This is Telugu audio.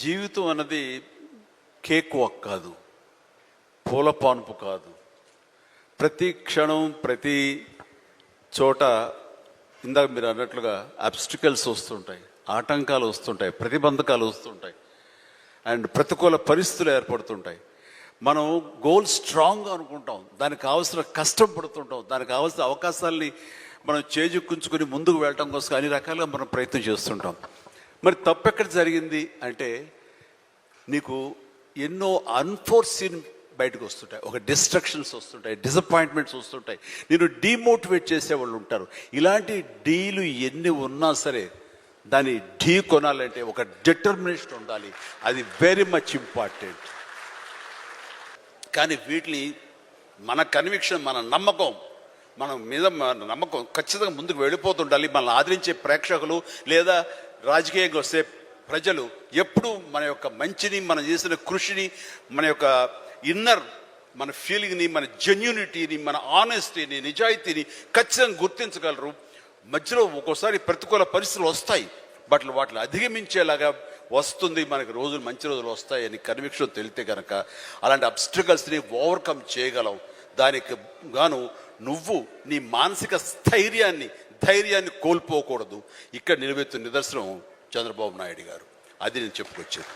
జీవితం అన్నది కేక్ వాక్ కాదు, పూల పాన్పు కాదు. ప్రతి క్షణం ప్రతి చోట ఇందాక మీరు అన్నట్లుగా అబ్స్టికల్స్ వస్తుంటాయి, ఆటంకాలు వస్తుంటాయి, ప్రతిబంధకాలు వస్తుంటాయి, అండ్ ప్రతికూల పరిస్థితులు ఏర్పడుతుంటాయి. మనం గోల్ స్ట్రాంగ్ అనుకుంటాం, దానికి కావాల్సిన కష్టం పడుతుంటాం, దానికి కావాల్సిన అవకాశాలని మనం చేజెక్కించుకుని ముందుకు వెళ్ళటం కోసం అన్ని రకాలుగా మనం ప్రయత్నం చేస్తుంటాం. మరి తప్పెక్కడ జరిగింది అంటే నీకు ఎన్నో అన్ఫోర్సీన్ బయటకు వస్తుంటాయి, ఒక డిస్ట్రక్షన్స్ వస్తుంటాయి, డిసప్పాయింట్మెంట్స్ వస్తుంటాయి, నేను డీమోటివేట్ చేసేవాళ్ళు ఉంటారు. ఇలాంటి డీలు ఎన్ని ఉన్నా సరే దాన్ని ఢీ కొనాలంటే ఒక డిటర్మినేషన్ ఉండాలి, అది వెరీ మచ్ ఇంపార్టెంట్. కానీ వీటిని మన కన్విక్షన్, మన నమ్మకం, మన మీద మన నమ్మకం ఖచ్చితంగా ముందుకు వెళ్ళిపోతుండాలి. మనల్ని ఆదరించే ప్రేక్షకులు లేదా రాజకీయంగా వస్తే ప్రజలు ఎప్పుడు మన యొక్క మంచిని, మనం చేసిన కృషిని, మన యొక్క ఇన్నర్ మన ఫీలింగ్ని, మన జెన్యూనిటీని, మన ఆనెస్టీని, నిజాయితీని ఖచ్చితంగా గుర్తించగలరు. మధ్యలో ఒక్కోసారి ప్రతికూల పరిస్థితులు వస్తాయి, బట్ వాటిని అధిగమించేలాగా వస్తుంది, మనకి రోజులు మంచి రోజులు వస్తాయని కన్విక్షన్ తెలితే కనుక అలాంటి అబ్స్ట్రకల్స్ని ఓవర్కమ్ చేయగలవు. దానికి గాను నువ్వు నీ మానసిక ధైర్యాన్ని కోల్పోకూడదు. ఇక్కడ నిలబెత్తున్న నిదర్శనం చంద్రబాబు నాయుడు గారు. అది నేను చెప్పుకొచ్చేది.